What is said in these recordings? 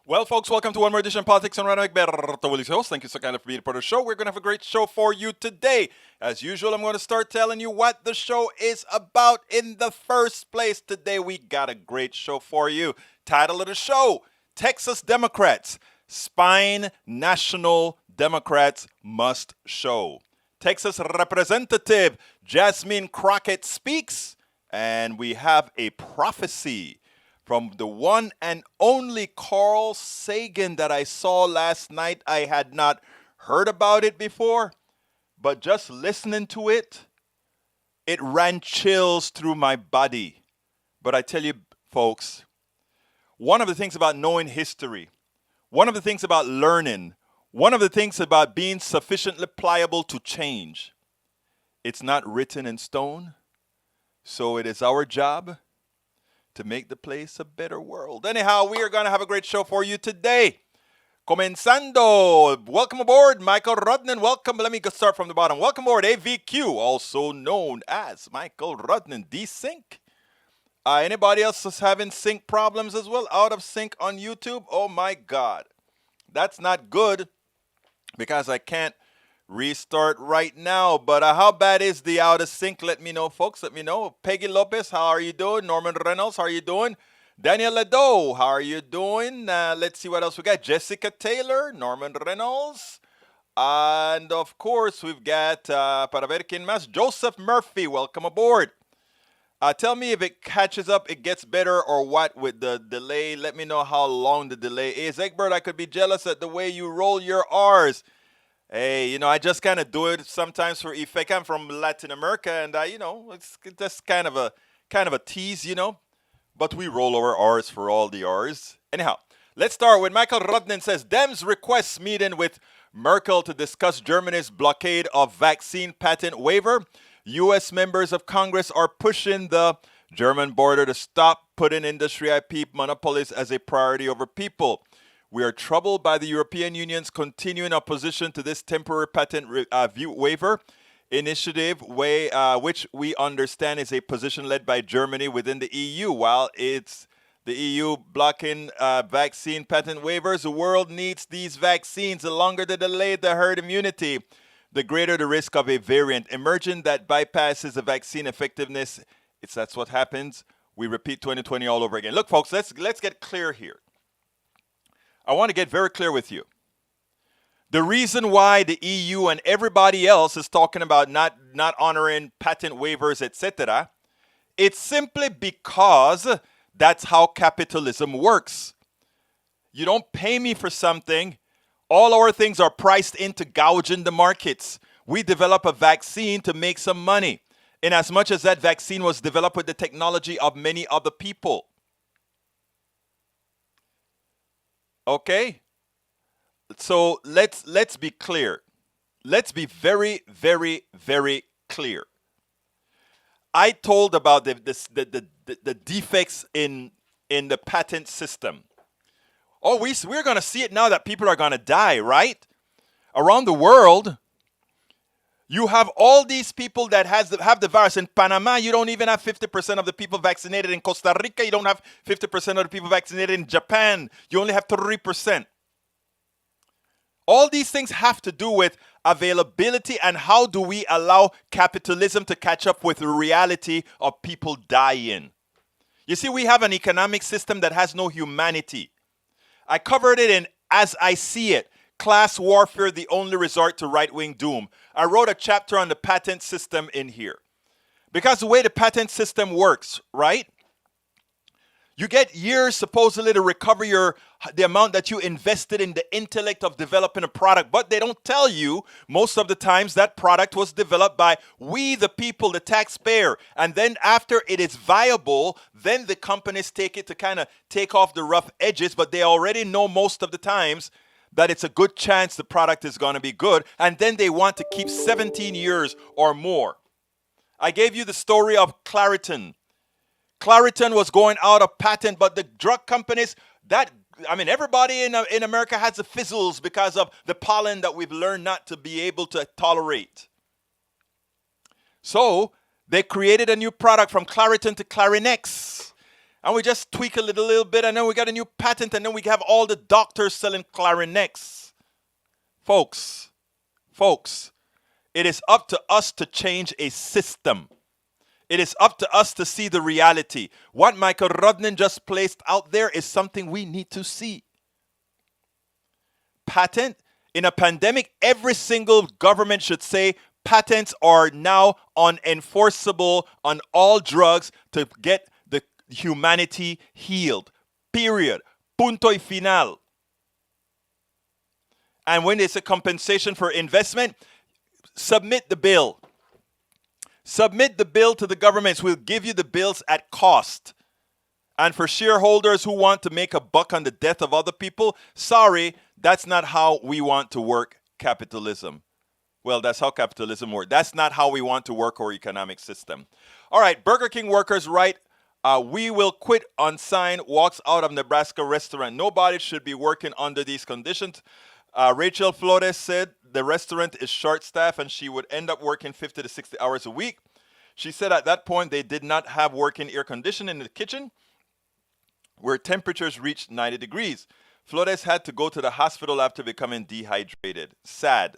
Well, folks, welcome to one more edition of Politics and Random. Berto Willis, host. Thank you so kindly for being a part of the show. We're going to have a great show for you today. As usual, I'm going to start telling you what the show is about in the first place. Today, we got a great show for you. Title of the show, Texas Democrats, Spine National Democrats Must Show. Texas Representative Jasmine Crockett speaks, and we have a prophecy from the one and only Carl Sagan that I saw last night. I had not heard about it before, but just listening to it, it ran chills through my body. But I tell you, folks, one of the things about knowing history, one of the things about learning, one of the things about being sufficiently pliable to change, it's not written in stone. So it is our job to make the place a better world. Anyhow, we are going to have a great show for you today. Comenzando. Welcome aboard, Michael Rudnan. Welcome. Let me start from the bottom. Welcome aboard, AVQ, also known as Michael Rudnan. Desync. Anybody else is having sync problems as well? Out of sync on YouTube? Oh my God. That's not good because I can't restart right now. But how bad is the out of sync? Let me know, folks. Let me know. Peggy Lopez, how are you doing? Norman Reynolds, how are you doing? Daniel Ledo, how are you doing? Let's see what else we got. Jessica Taylor, Norman Reynolds. And of course, we've got, para ver quién más, Joseph Murphy. Welcome aboard. Tell me if it catches up, it gets better, or what with the delay. Let me know how long the delay is. Egbert, I could be jealous at the way you roll your R's. Hey, I just kind of do it sometimes for effect. I'm from Latin America, and it's just kind of a tease, But we roll our R's for all the R's. Anyhow, let's start with Michael Rudnan says, Dems requests meeting with Merkel to discuss Germany's blockade of vaccine patent waiver. U.S. members of Congress are pushing the German border to stop putting industry IP monopolies as a priority over people. We are troubled by the European Union's continuing opposition to this temporary patent waiver initiative, which we understand is a position led by Germany within the EU. While it's the EU blocking vaccine patent waivers, the world needs these vaccines. The longer the delay, the herd immunity, the greater the risk of a variant emerging that bypasses the vaccine effectiveness. That's what happens. We repeat 2020 all over again. Look, folks, let's get clear here. I want to get very clear with you. The reason why the EU and everybody else is talking about not honoring patent waivers, etc., it's simply because that's how capitalism works. You don't pay me for something. All our things are priced into gouging the markets. We develop a vaccine to make some money, in as much as that vaccine was developed with the technology of many other people. Okay, so let's be clear. Let's be very, very, very clear. I told about the defects in the patent system. Oh, we're going to see it now that people are going to die, right? Around the world, you have all these people that have the virus. In Panama, you don't even have 50% of the people vaccinated. In Costa Rica, you don't have 50% of the people vaccinated. In Japan, you only have 3%. All these things have to do with availability and how do we allow capitalism to catch up with the reality of people dying. You see, we have an economic system that has no humanity. I covered it in As I See It. Class warfare, the only resort to right-wing doom. I wrote a chapter on the patent system in here. Because the way the patent system works, right? You get years supposedly to recover the amount that you invested in the intellect of developing a product, but they don't tell you most of the times that product was developed by we, the people, the taxpayer. And then after it is viable, then the companies take it to kind of take off the rough edges, but they already know most of the times that it's a good chance the product is going to be good, and then they want to keep 17 years or more. I gave you the story of Claritin. Claritin was going out of patent, but the drug companies, everybody in America has the fizzles because of the pollen that we've learned not to be able to tolerate. So they created a new product from Claritin to Clarinex. And we just tweak a little bit, and then we got a new patent, and then we have all the doctors selling clarinets. Folks, it is up to us to change a system. It is up to us to see the reality. What Michael Rodnan just placed out there is something we need to see. Patent, in a pandemic, every single government should say patents are now unenforceable on all drugs to get the humanity healed. Period. Punto y final. And when it's a compensation for investment, submit the bill. Submit the bill to the governments. We'll give you the bills at cost. And for shareholders who want to make a buck on the death of other people, sorry, that's not how we want to work capitalism. Well, that's how capitalism works. That's not how we want to work our economic system. All right, Burger King workers write, we will quit on sign, walks out of Nebraska restaurant. Nobody should be working under these conditions. Rachel Flores said the restaurant is short-staffed and she would end up working 50 to 60 hours a week. She said at that point they did not have working air conditioning in the kitchen where temperatures reached 90 degrees. Flores had to go to the hospital after becoming dehydrated. Sad.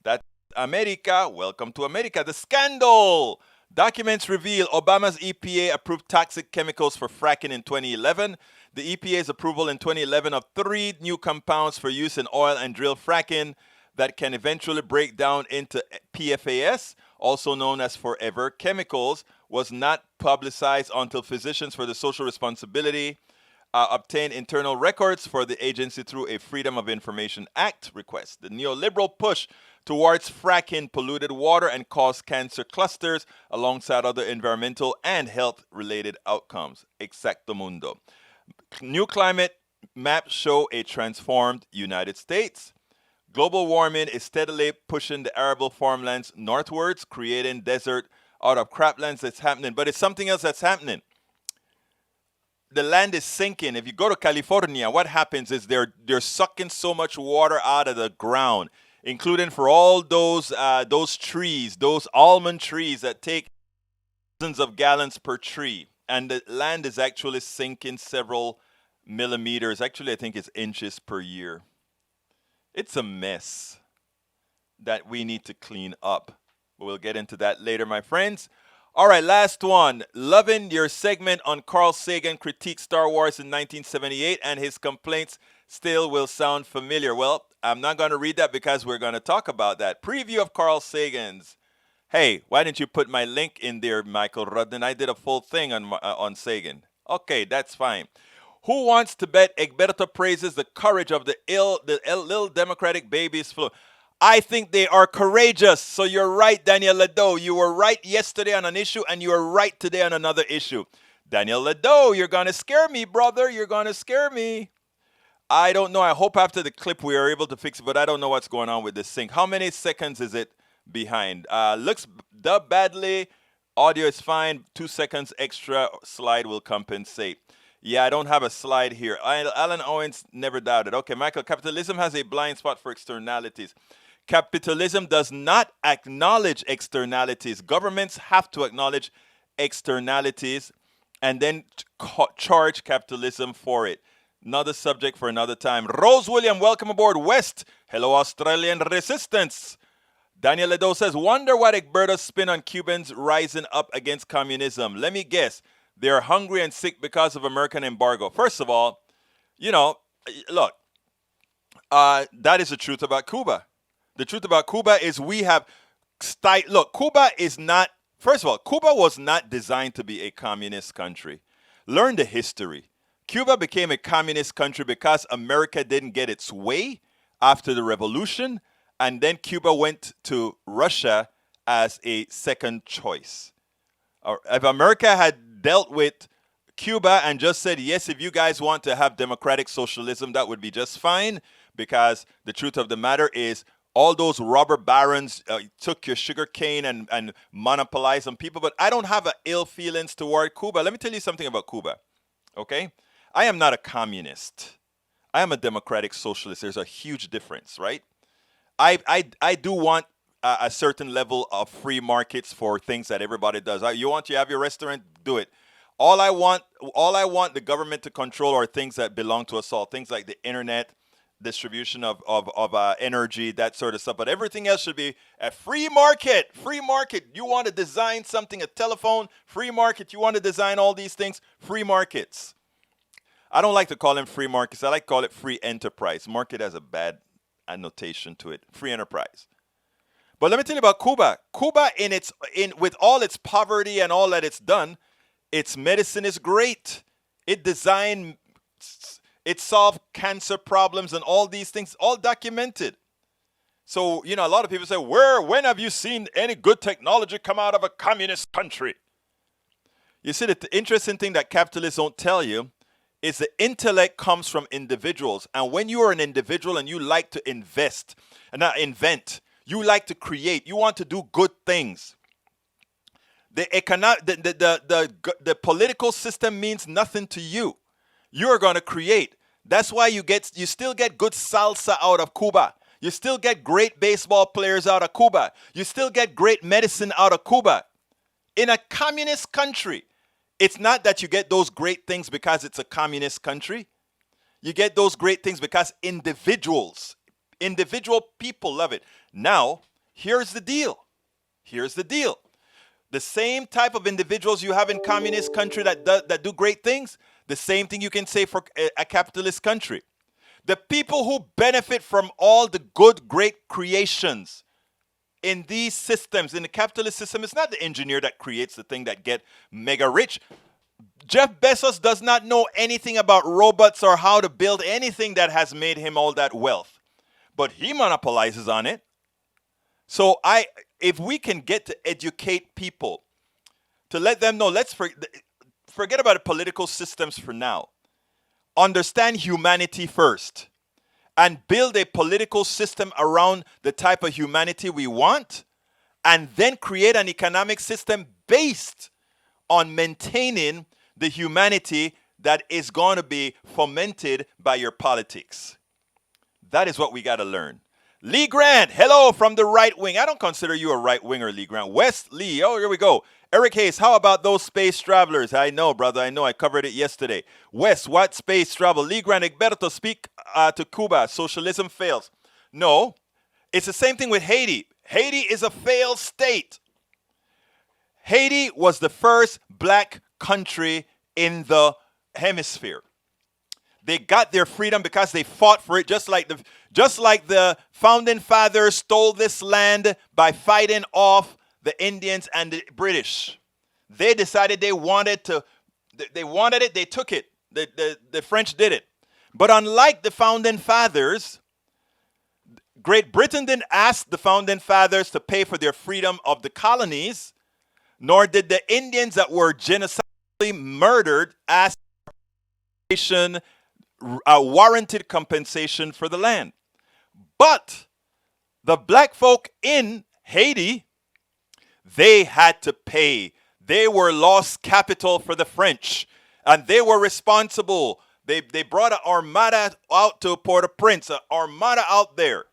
That's America. Welcome to America. The scandal. Documents reveal Obama's EPA approved toxic chemicals for fracking in 2011. The EPA's approval in 2011 of 3 new compounds for use in oil and drill fracking that can eventually break down into PFAS, also known as forever chemicals, was not publicized until Physicians for the Social Responsibility obtained internal records for the agency through a Freedom of Information Act request. The neoliberal push towards fracking polluted water and caused cancer clusters alongside other environmental and health-related outcomes. Exactamundo. New climate maps show a transformed United States. Global warming is steadily pushing the arable farmlands northwards, creating desert out of croplands. That's happening. But it's something else that's happening. The land is sinking. If you go to California, what happens is they're sucking so much water out of the ground, including for all those trees, those almond trees that take thousands of gallons per tree. And the land is actually sinking several millimeters. Actually, I think it's inches per year. It's a mess that we need to clean up. We'll get into that later, my friends. All right, last one. Loving your segment on Carl Sagan critiqued Star Wars in 1978 and his complaints still will sound familiar. Well, I'm not going to read that because we're going to talk about that. Preview of Carl Sagan's. Hey, why didn't you put my link in there, Michael Rudden? I did a full thing on Sagan. Okay, that's fine. Who wants to bet Egberto praises the courage of the little Democratic babies? I think they are courageous. So you're right, Daniel Ledo. You were right yesterday on an issue, and you are right today on another issue. Daniel Ledo, you're going to scare me, brother. You're going to scare me. I don't know. I hope after the clip we are able to fix it, but I don't know what's going on with this sync. How many seconds is it behind? Looks dubbed badly. Audio is fine. 2 seconds extra slide will compensate. Yeah, I don't have a slide here. Alan Owens never doubted. Okay, Michael, capitalism has a blind spot for externalities. Capitalism does not acknowledge externalities. Governments have to acknowledge externalities and then charge capitalism for it. Another subject for another time. Rose William, welcome aboard. West, hello Australian resistance. Daniel Ledo says, wonder what Egberto's spin on Cubans rising up against communism. Let me guess. They're hungry and sick because of American embargo. First of all, look, that is the truth about Cuba. The truth about Cuba is we have, look, Cuba is not, first of all, Cuba was not designed to be a communist country. Learn the history. Cuba became a communist country because America didn't get its way after the revolution, and then Cuba went to Russia as a second choice. If America had dealt with Cuba and just said, yes, if you guys want to have democratic socialism, that would be just fine, because the truth of the matter is all those robber barons took your sugar cane and monopolized on people. But I don't have ill feelings toward Cuba. Let me tell you something about Cuba, okay? I am not a communist. I am a democratic socialist. There's a huge difference, right? I do want a certain level of free markets for things that everybody does. You want to have your restaurant, do it. All I want, all I want the government to control are things that belong to us all. Things like the internet, distribution of energy, that sort of stuff. But everything else should be a free market. Free market. You want to design something, a telephone, free market. You want to design all these things, free markets. I don't like to call them free markets. I like to call it free enterprise. Market has a bad annotation to it. Free enterprise. But let me tell you about Cuba. Cuba, with all its poverty and all that it's done, its medicine is great. It solved cancer problems and all these things, all documented. So, a lot of people say, when have you seen any good technology come out of a communist country? You see, the interesting thing that capitalists don't tell you is the intellect comes from individuals. And when you are an individual and you like to invest and not invent, you like to create, you want to do good things. The political system means nothing to you. You're going to create. That's why you still get good salsa out of Cuba. You still get great baseball players out of Cuba. You still get great medicine out of Cuba. In a communist country, it's not that you get those great things because it's a communist country. You get those great things because individual people love it. Now, here's the deal. The same type of individuals you have in communist country that do great things, the same thing you can say for a capitalist country. The people who benefit from all the good, great creations in these systems, in the capitalist system, it's not the engineer that creates the thing that get mega rich. Jeff Bezos does not know anything about robots or how to build anything that has made him all that wealth. But he monopolizes on it. So if we can get to educate people, to let them know, let's forget about the political systems for now. Understand humanity first and build a political system around the type of humanity we want, and then create an economic system based on maintaining the humanity that is going to be fomented by your politics. That is what we got to learn. Lee Grant, hello from the right wing. I don't consider you a right winger, Lee Grant. West Lee, oh, here we go. Eric Hayes, how about those space travelers? I know, brother, I know. I covered it yesterday. West, what space travel? Lee Grant, Egberto, speak to Cuba. Socialism fails. No, it's the same thing with Haiti. Haiti is a failed state. Haiti was the first black country in the hemisphere. They got their freedom because they fought for it, just like the founding fathers stole this land by fighting off the Indians and the British. They decided they wanted it, they took it. The French did it. But unlike the founding fathers, Great Britain didn't ask the founding fathers to pay for their freedom of the colonies, nor did the Indians that were genocidally murdered ask for warranted compensation for the land. But the black folk in Haiti, they had to pay. They were lost capital for the French, and they were responsible. They brought an armada out to Port-au-Prince, an armada out there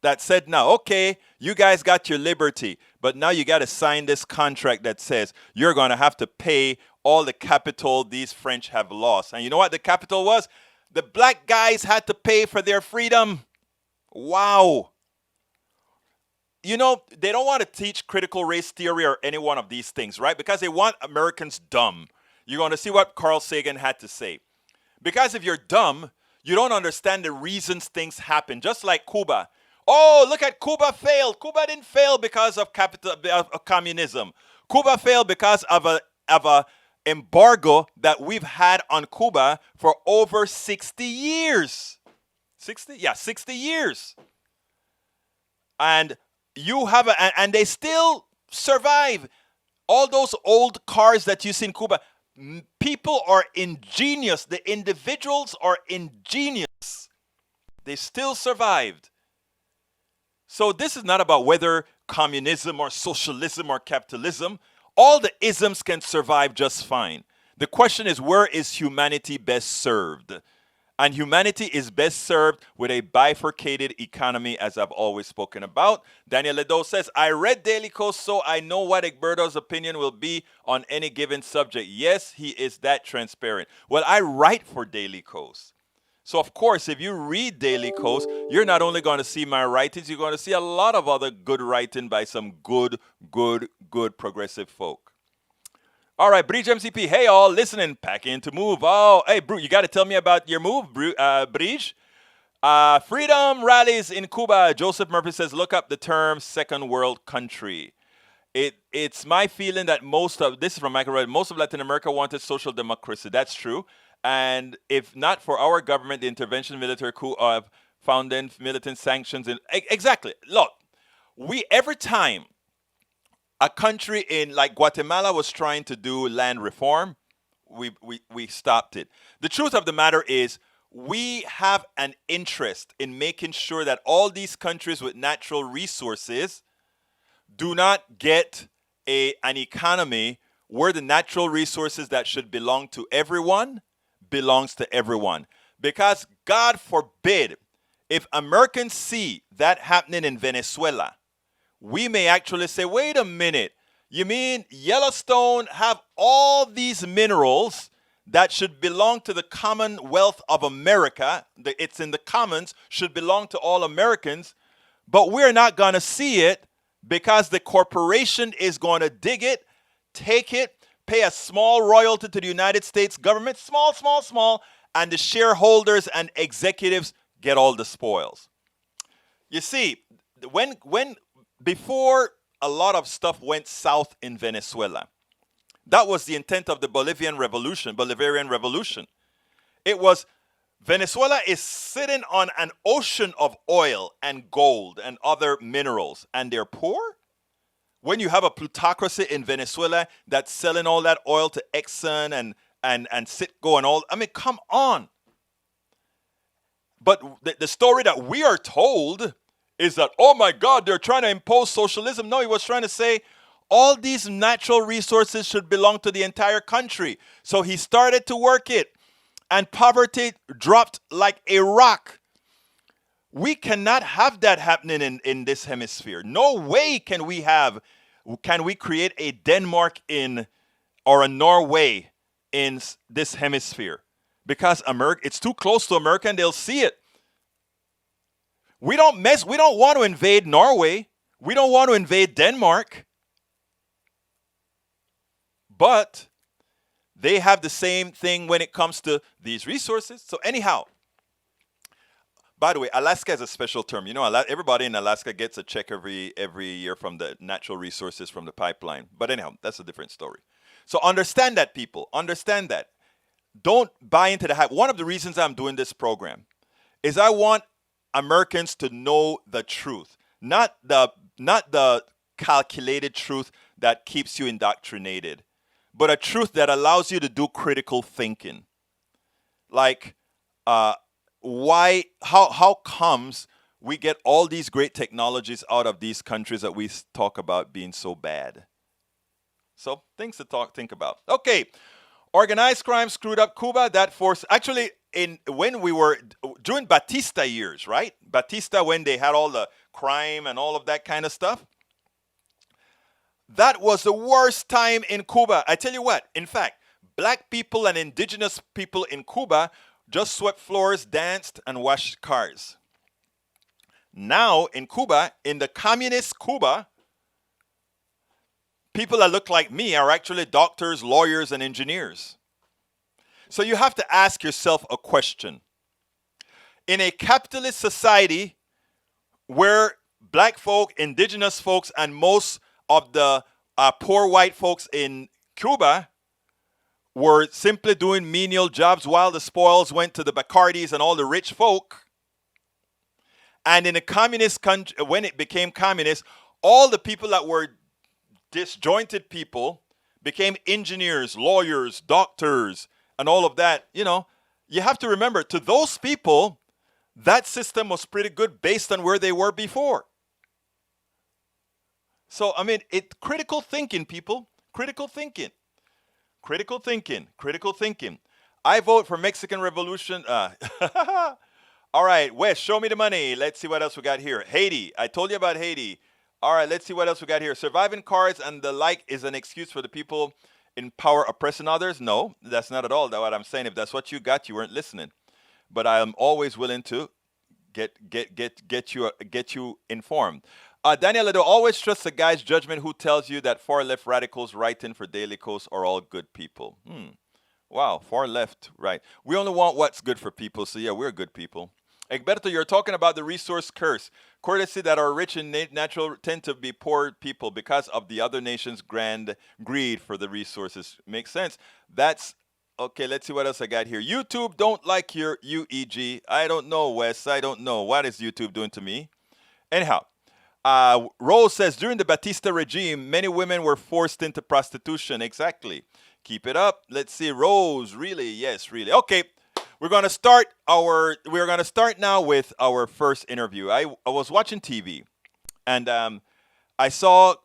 that said, now, okay, you guys got your liberty, but now you got to sign this contract that says you're going to have to pay all the capital these French have lost. And you know what the capital was? The black guys had to pay for their freedom. Wow. You know, they don't want to teach critical race theory or any one of these things, right? Because they want Americans dumb. You're going to see what Carl Sagan had to say. Because if you're dumb, you don't understand the reasons things happen. Just like Cuba. Oh, look at Cuba failed. Cuba didn't fail because of communism. Cuba failed because of a embargo that we've had on Cuba for over 60 years. 60? Yeah, 60 years. And and they still survive. All those old cars that you see in Cuba, people are ingenious. The individuals are ingenious. They still survived. So this is not about whether communism or socialism or capitalism. All the isms can survive just fine. The question is, where is humanity best served? And humanity is best served with a bifurcated economy, as I've always spoken about. Daniel Ledo says, I read Daily Kos, so I know what Egberto's opinion will be on any given subject. Yes, he is that transparent. Well, I write for Daily Kos. So, of course, if you read Daily Kos, you're not only going to see my writings, you're going to see a lot of other good writing by some good progressive folk. All right, Bridge MCP. Hey, all, listening, packing to move. Oh, hey, Bru, you got to tell me about your move, Bridge. Freedom rallies in Cuba. Joseph Murphy says, look up the term second world country. It's my feeling that this is from Michael Wright, most of Latin America wanted social democracy. That's true. And if not for our government, the intervention military coup of founding militant sanctions. Exactly. Look, every time a country in like Guatemala was trying to do land reform, we stopped it. The truth of the matter is we have an interest in making sure that all these countries with natural resources do not get an economy where the natural resources that should belong to everyone belongs to everyone. Because God forbid, if Americans see that happening in Venezuela, we may actually say, wait a minute, you mean Yellowstone have all these minerals that should belong to the Commonwealth of America, it's in the commons, should belong to all Americans, but we're not going to see it because the corporation is going to dig it, take it, pay a small royalty to the United States government, small, and the shareholders and executives get all the spoils. You see, before a lot of stuff went south in Venezuela, that was the intent of the Bolivarian Revolution. It was Venezuela is sitting on an ocean of oil and gold and other minerals, and they're poor? When you have a plutocracy in Venezuela that's selling all that oil to Exxon and Citgo and all, I mean, come on. But the story that we are told is that, oh my God, they're trying to impose socialism. No, he was trying to say all these natural resources should belong to the entire country. So he started to work it, and poverty dropped like a rock. We cannot have that happening in this hemisphere. No way can we create a Denmark or a Norway in this hemisphere, because it's too close to America and they'll see it. We don't want to invade Norway. We don't want to invade Denmark. But they have the same thing when it comes to these resources. So anyhow, by the way, Alaska is a special term. You know, everybody in Alaska gets a check every year from the natural resources from the pipeline. But anyhow, that's a different story. So understand that, people. Understand that. Don't buy into the hype. One of the reasons I'm doing this program is I want Americans to know the truth, not the calculated truth that keeps you indoctrinated, but a truth that allows you to do critical thinking. Like, how comes we get all these great technologies out of these countries that we talk about being so bad? So things to think about. Okay, organized crime screwed up Cuba. That forced actually when we were during Batista years, right? Batista, when they had all the crime and all of that kind of stuff. That was the worst time in Cuba. I tell you what, in fact, black people and indigenous people in Cuba just swept floors, danced, and washed cars. Now in Cuba, in the communist Cuba, people that look like me are actually doctors, lawyers, and engineers. So you have to ask yourself a question. In a capitalist society where black folk, indigenous folks, and most of the poor white folks in Cuba were simply doing menial jobs while the spoils went to the Bacardis and all the rich folk. And in a communist country, when it became communist, all the people that were disjointed people became engineers, lawyers, doctors, and all of that. You know, you have to remember, to those people, that system was pretty good based on where they were before. So, I mean, critical thinking, people. Critical thinking. I vote for Mexican Revolution. All right, Wes, show me the money. Let's see what else we got here. Haiti. I told you about Haiti. All right, let's see what else we got here. Surviving cards and the like is an excuse for the people in power oppressing others. No, that's not at all what I'm saying. If that's what you got, you weren't listening. But I am always willing to get you informed. Daniel, do always trust the guy's judgment who tells you that far left radicals writing for Daily Kos are all good people. Wow, far left, right. We only want what's good for people, so yeah, we're good people. Egberto, you're talking about the resource curse. Courtesy that are rich and natural tend to be poor people because of the other nation's grand greed for the resources. Makes sense. That's okay. Let's see what else I got here. YouTube don't like your UEG. I don't know, Wes. I don't know. What is YouTube doing to me? Anyhow, Rose says during the Batista regime, many women were forced into prostitution. Exactly. Keep it up. Let's see, Rose. Really? Yes, really. Okay. We're gonna start now with our first interview. I was watching TV, and I saw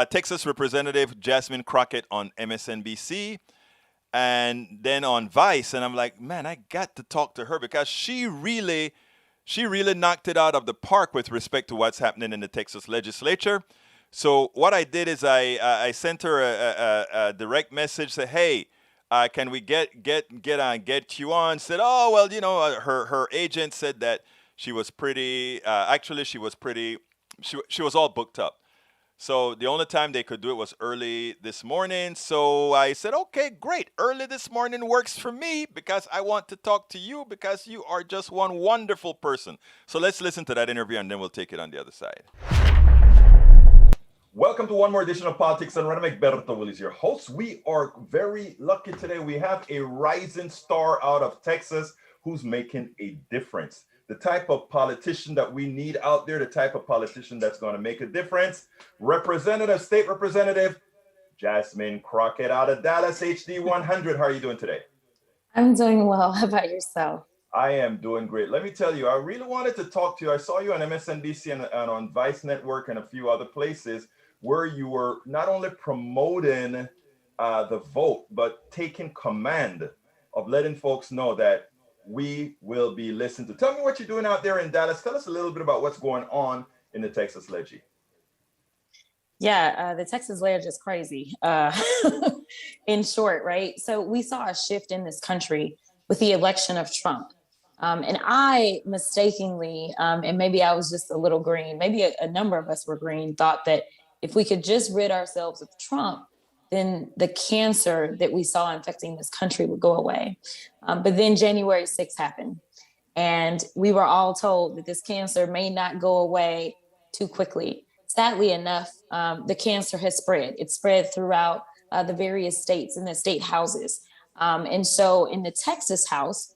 Texas Representative Jasmine Crockett on MSNBC, and then on Vice, and I'm like, man, I got to talk to her because she really knocked it out of the park with respect to what's happening in the Texas legislature. So what I did is I sent her a direct message, say, hey. Can we get you on? Said, oh well, you know, her agent said that she was pretty. Actually, she was pretty. She was all booked up. So the only time they could do it was early this morning. So I said, okay, great. Early this morning works for me because I want to talk to you because you are just one wonderful person. So let's listen to that interview and then we'll take it on the other side. Welcome to one more edition of Politics and Random. Egberto Will is your host. We are very lucky today. We have a rising star out of Texas who's making a difference. The type of politician that we need out there, the type of politician that's going to make a difference. State Representative Jasmine Crockett out of Dallas, HD 100. How are you doing today? I'm doing well. How about yourself? I am doing great. Let me tell you, I really wanted to talk to you. I saw you on MSNBC and on Vice Network and a few other places where you were not only promoting the vote, but taking command of letting folks know that we will be listened to. Tell me what you're doing out there in Dallas. Tell us a little bit about what's going on in the Texas Legi. Yeah, the Texas Ledge is crazy. In short, right? So we saw a shift in this country with the election of Trump. And I mistakenly, and maybe I was just a little green, maybe a number of us were green, thought that if we could just rid ourselves of Trump, then the cancer that we saw infecting this country would go away. But then January 6th happened. And we were all told that this cancer may not go away too quickly. Sadly enough, the cancer has spread. It's spread throughout the various states and the state houses. And so in the Texas House,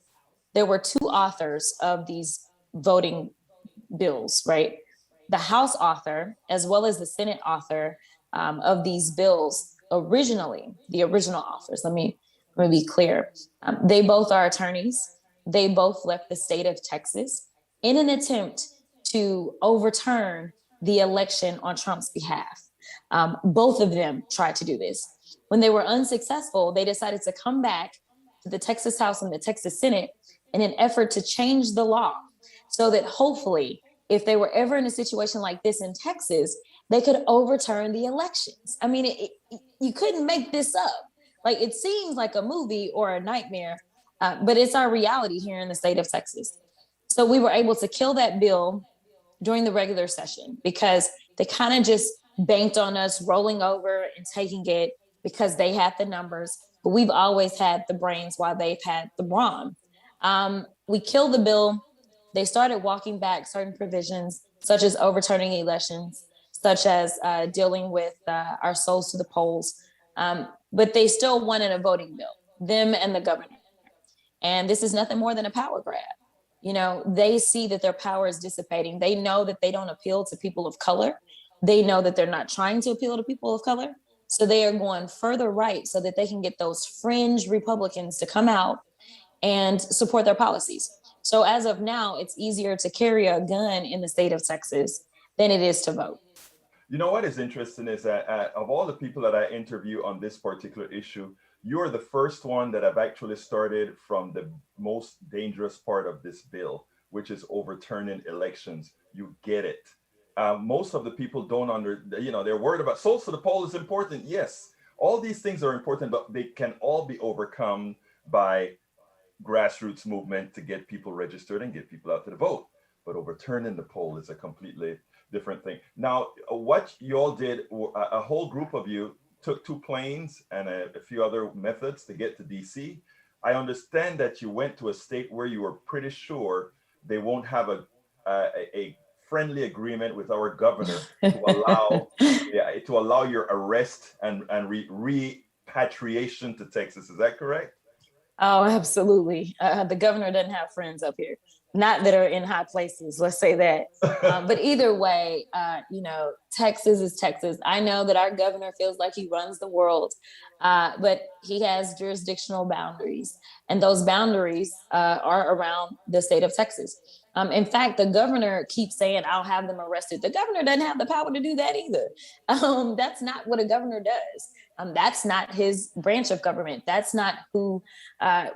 there were two authors of these voting bills, right? The House author, as well as the Senate author of these bills, originally, the original authors, let me be clear. They both are attorneys. They both left the state of Texas in an attempt to overturn the election on Trump's behalf. Both of them tried to do this. When they were unsuccessful, they decided to come back to the Texas House and the Texas Senate in an effort to change the law so that hopefully, if they were ever in a situation like this in Texas, they could overturn the elections. I mean, you couldn't make this up. Like, it seems like a movie or a nightmare, but it's our reality here in the state of Texas. So we were able to kill that bill during the regular session because they kind of just banked on us rolling over and taking it because they had the numbers, but we've always had the brains while they've had the brawn. We killed the bill. They started walking back certain provisions, such as overturning elections, such as dealing with our souls to the polls. But they still wanted a voting bill, them and the governor. And this is nothing more than a power grab. You know, they see that their power is dissipating. They know that they don't appeal to people of color. They know that they're not trying to appeal to people of color. So they are going further right so that they can get those fringe Republicans to come out and support their policies. So as of now, it's easier to carry a gun in the state of Texas than it is to vote. You know what is interesting is that of all the people that I interview on this particular issue, you're the first one that have actually started from the most dangerous part of this bill, which is overturning elections. You get it. Most of the people don't they're worried about souls to the poll is important. Yes, all these things are important, but they can all be overcome by grassroots movement to get people registered and get people out to the vote. But overturning the poll is a completely different thing. Now, what you all did, a whole group of you took 2 planes and a few other methods to get to DC. I understand that you went to a state where you were pretty sure they won't have a friendly agreement with our governor to allow your arrest and repatriation to Texas. Is that correct? Oh, absolutely. The governor doesn't have friends up here, not that are in high places, let's say that. But either way, Texas is Texas. I know that our governor feels like he runs the world, but he has jurisdictional boundaries, and those boundaries are around the state of Texas. In fact, the governor keeps saying, I'll have them arrested. The governor doesn't have the power to do that either. That's not what a governor does. That's not his branch of government. That's not who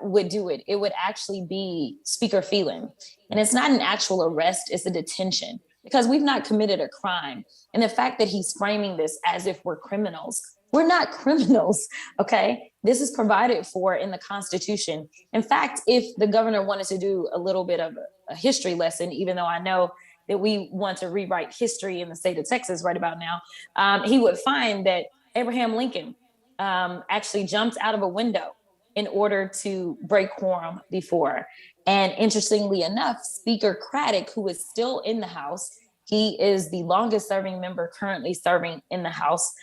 would do it. It would actually be Speaker Phelan. And it's not an actual arrest, it's a detention, because we've not committed a crime. And the fact that he's framing this as if we're criminals, we're not criminals, okay? This is provided for in the Constitution. In fact, if the governor wanted to do a little bit of a history lesson, even though I know that we want to rewrite history in the state of Texas right about now, he would find that Abraham Lincoln actually jumped out of a window in order to break quorum before. And interestingly enough, Speaker Craddock, who is still in the House, he is the longest serving member currently serving in the House.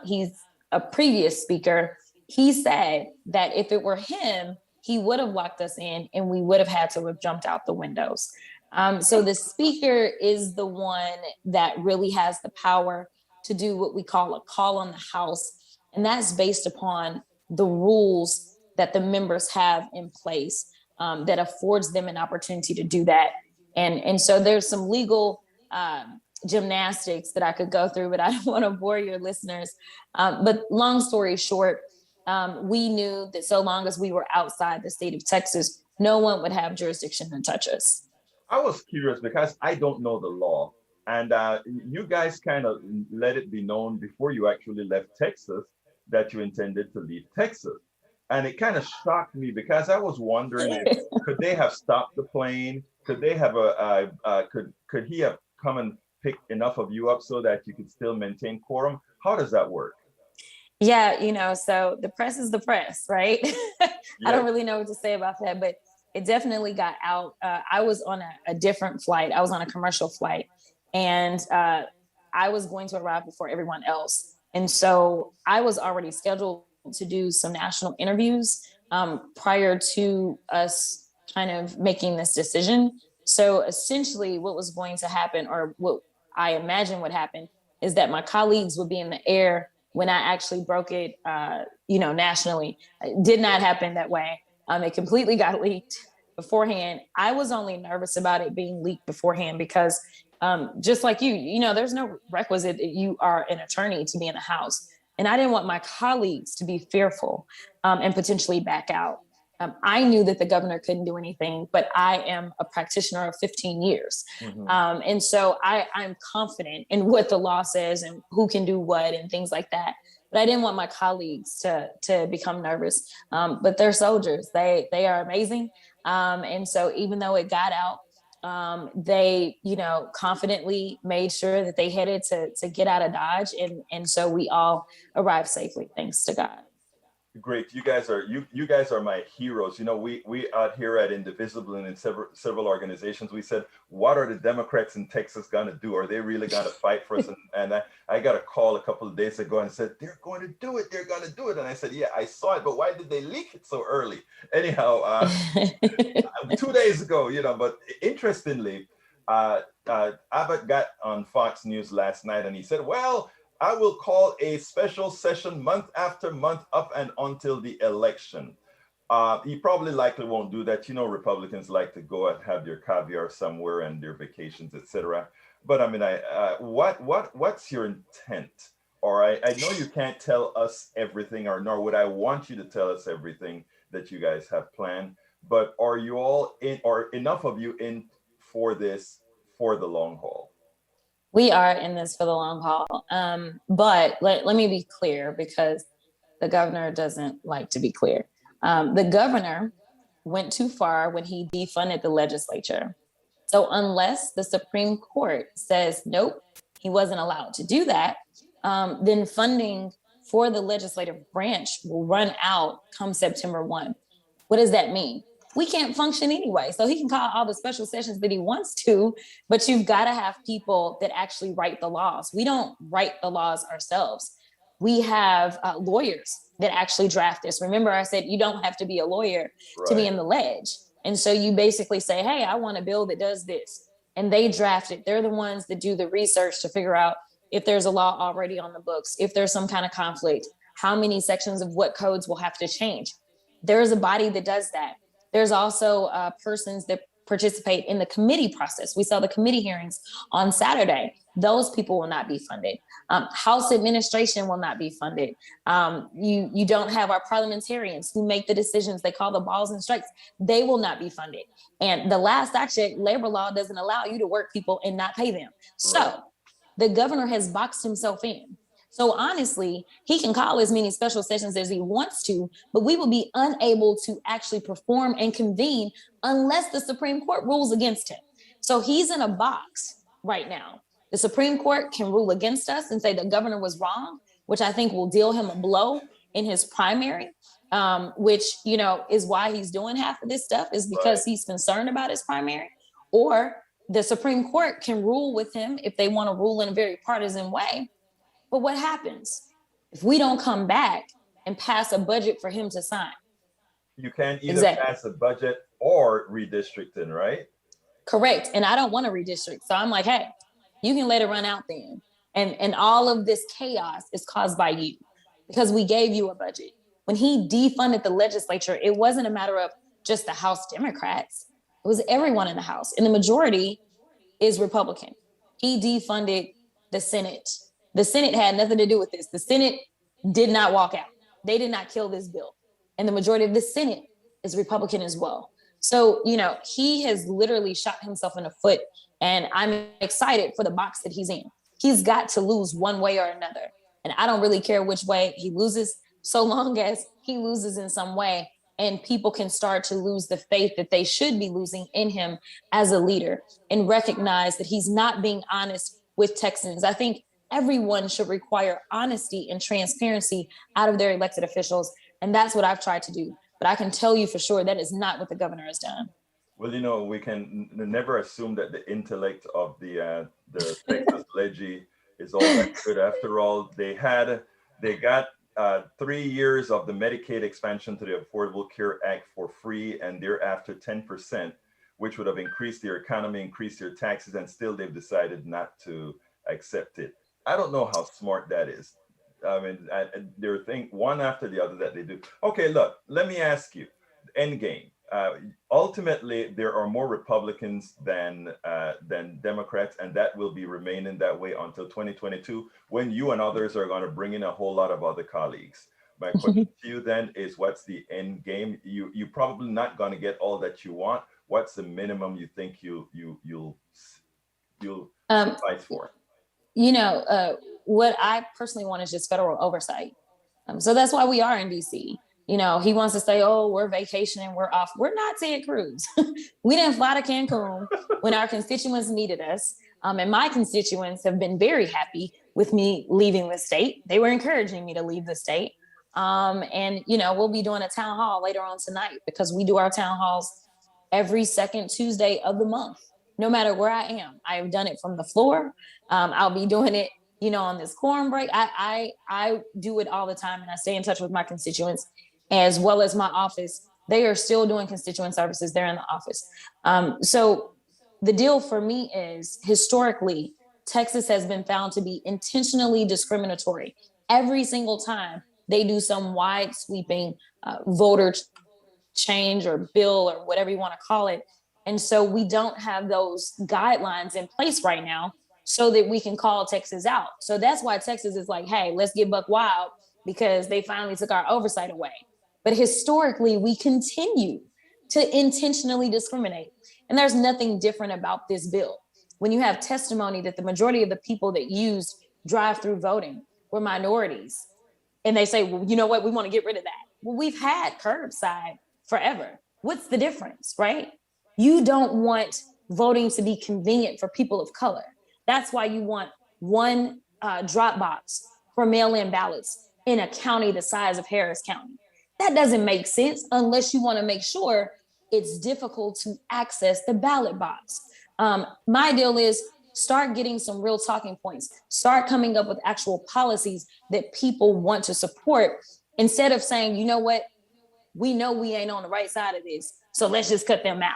He's a previous speaker. He said that if it were him, he would have locked us in and we would have had to have jumped out the windows. So the speaker is the one that really has the power to do what we call a call on the House. And that's based upon the rules that the members have in place that affords them an opportunity to do that. And so there's some legal gymnastics that I could go through, but I don't want to bore your listeners. But long story short, we knew that so long as we were outside the state of Texas, no one would have jurisdiction to touch us. I was curious because I don't know the law. And you guys kind of let it be known before you actually left Texas that you intended to leave Texas. And it kind of shocked me because I was wondering if, could they have stopped the plane? Could they have could he have come and picked enough of you up so that you could still maintain quorum? How does that work? Yeah, so the press is the press, right? I don't really know what to say about that, but it definitely got out. I was on a different flight. I was on a commercial flight, and I was going to arrive before everyone else. And so I was already scheduled to do some national interviews prior to us kind of making this decision. So essentially what was going to happen, or what I imagine would happen, is that my colleagues would be in the air when I actually broke it, nationally. It did not happen that way. It completely got leaked beforehand. I was only nervous about it being leaked beforehand because just like you, there's no requisite that you are an attorney to be in the House. And I didn't want my colleagues to be fearful and potentially back out. I knew that the governor couldn't do anything, but I am a practitioner of 15 years. Mm-hmm. And so I'm confident in what the law says and who can do what and things like that. But I didn't want my colleagues to become nervous. But they're soldiers. They are amazing. And so even though it got out, they, confidently made sure that they headed to get out of Dodge. And so we all arrived safely, thanks to God. Great. You guys are my heroes. We out here at Indivisible and in several organizations, we said, what are the Democrats in Texas going to do? Are they really going to fight for us? And I got a call a couple of days ago and said, they're going to do it. They're going to do it. And I said, yeah, I saw it, but why did they leak it so early? Anyhow, 2 days ago, but interestingly, Abbott got on Fox News last night and he said, well, I will call a special session month after month up and until the election. He probably likely won't do that. Republicans like to go and have their caviar somewhere and their vacations, etc. But I mean, what's your intent or I know you can't tell us everything, or nor would I want you to tell us everything that you guys have planned, but are you all in, or enough of you in for this for the long haul? We are in this for the long haul. But let me be clear, because the governor doesn't like to be clear. The governor went too far when he defunded the legislature. So unless the Supreme Court says, nope, he wasn't allowed to do that, then funding for the legislative branch will run out come September 1. What does that mean? We can't function anyway. So he can call all the special sessions that he wants to, but you've got to have people that actually write the laws. We don't write the laws ourselves. We have lawyers that actually draft this. Remember, I said you don't have to be a lawyer to be in the ledge. And so you basically say, hey, I want a bill that does this. And they draft it. They're the ones that do the research to figure out if there's a law already on the books, if there's some kind of conflict, how many sections of what codes will have to change. There's a body that does that. There's also persons that participate in the committee process. We saw the committee hearings on Saturday. Those people will not be funded. House administration will not be funded. You don't have our parliamentarians who make the decisions. They call the balls and strikes. They will not be funded. And the last I checked, labor law doesn't allow you to work people and not pay them. So the governor has boxed himself in. So honestly, he can call as many special sessions as he wants to, but we will be unable to actually perform and convene unless the Supreme Court rules against him. So he's in a box right now. The Supreme Court can rule against us and say the governor was wrong, which I think will deal him a blow in his primary, which, you know, is why he's doing half of this stuff, is because he's concerned about his primary. Or the Supreme Court can rule with him if they want to rule in a very partisan way. But what happens if we don't come back and pass a budget for him to sign? You can't either pass a budget or redistricting, right? Correct. And I don't want to redistrict. So I'm like, hey, you can let it run out then. And all of this chaos is caused by you, because we gave you a budget. When he defunded the legislature, it wasn't a matter of just the House Democrats. It was everyone in the House. And the majority is Republican. He defunded the Senate. The Senate had nothing to do with this. The Senate did not walk out. They did not kill this bill. And the majority of the Senate is Republican as well. So, you know, he has literally shot himself in the foot. And I'm excited for the box that he's in. He's got to lose one way or another. And I don't really care which way he loses, so long as he loses in some way and people can start to lose the faith that they should be losing in him as a leader, and recognize that he's not being honest with Texans. I think everyone should require honesty and transparency out of their elected officials. And that's what I've tried to do. But I can tell you for sure that is not what the governor has done. Well, you know, we can never assume that the intellect of the Texas Legi is all that good. After all, they got 3 years of the Medicaid expansion to the Affordable Care Act for free, and thereafter 10%, which would have increased their economy, increased their taxes, and still they've decided not to accept it. I don't know how smart that is. I mean, they're one after the other that they do. Okay, look, let me ask you, end game. Ultimately, there are more Republicans than Democrats, and that will be remaining that way until 2022, when you and others are going to bring in a whole lot of other colleagues. My question to you then is, what's the end game? You're probably not going to get all that you want. What's the minimum you think you'll fight for? You know, what I personally want is just federal oversight. So that's why we are in DC. You know, he wants to say, oh, we're vacationing, we're off. We're not Ted Cruz. We didn't fly to Cancun when our constituents needed us. And my constituents have been very happy with me leaving the state. They were encouraging me to leave the state. And, you know, we'll be doing a town hall later on tonight, because we do our town halls every second Tuesday of the month, no matter where I am. I have done it from the floor. I'll be doing it, you know, on this quorum break. I do it all the time, and I stay in touch with my constituents, as well as my office. They are still doing constituent services. They're in the office. So the deal for me is, historically, Texas has been found to be intentionally discriminatory. Every single time they do some wide sweeping voter change or bill or whatever you want to call it. And so we don't have those guidelines in place right now. so that we can call Texas out. So that's why Texas is like, hey, let's get buck wild, because they finally took our oversight away. But historically, we continue to intentionally discriminate. And there's nothing different about this bill. When you have testimony that the majority of the people that used drive-through voting were minorities, and they say, well, you know what, we want to get rid of that. Well, we've had curbside forever. What's the difference, right? You don't want voting to be convenient for people of color. That's why you want one drop box for mail-in ballots in a county the size of Harris County. That doesn't make sense unless you want to make sure it's difficult to access the ballot box. My deal is start getting some real talking points, start coming up with actual policies that people want to support, instead of saying, you know what, we know we ain't on the right side of this, so let's just cut them out.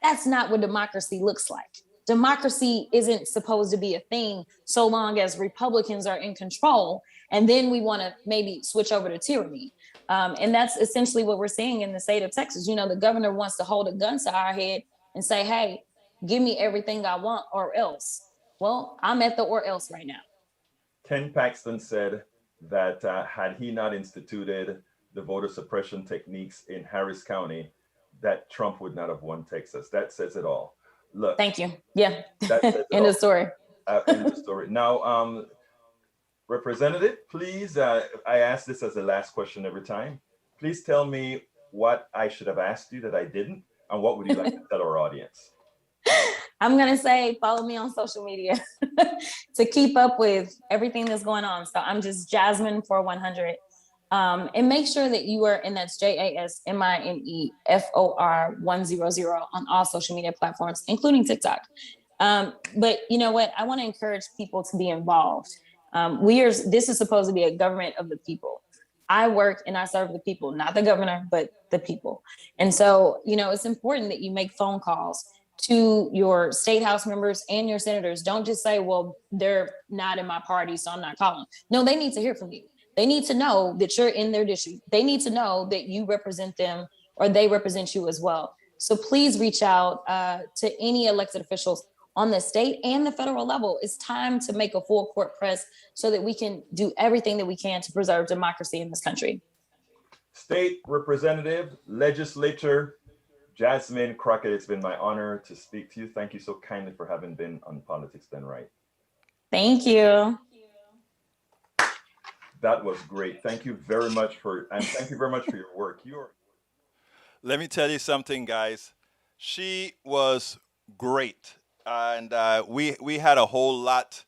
That's not what democracy looks like. Democracy isn't supposed to be a thing so long as Republicans are in control, and then we want to maybe switch over to tyranny. And that's essentially what we're seeing in the state of Texas. You know, the governor wants to hold a gun to our head and say, hey, give me everything I want or else. Well, I'm at the or else right now. Ken Paxton said that had he not instituted the voter suppression techniques in Harris County, that Trump would not have won Texas. That says it all. Look. Thank you. Yeah. That says it End all. of story. End of story. Now, Representative, please, I ask this as the last question every time. Please tell me what I should have asked you that I didn't, and what would you like to tell our audience? I'm going to say, follow me on social media to keep up with everything that's going on. So I'm just Jasmine for 100. And make sure that you are, and that's JASMINEFOR 100 on all social media platforms, including TikTok. But you know what? I want to encourage people to be involved. This is supposed to be a government of the people. I work and I serve the people, not the governor, but the people. And so, you know, it's important that you make phone calls to your state house members and your senators. Don't just say, well, they're not in my party, so I'm not calling. No, they need to hear from you. They need to know that you're in their district. They need to know that you represent them, or they represent you as well. So please reach out to any elected officials on the state and the federal level. It's time to make a full court press so that we can do everything that we can to preserve democracy in this country. State Representative, Legislator Jasmine Crockett, it's been my honor to speak to you. Thank you so kindly for having been on Politics Done Right. Thank you. That was great. Thank you very much for your work. Let me tell you something, guys. She was great, and we had a whole lot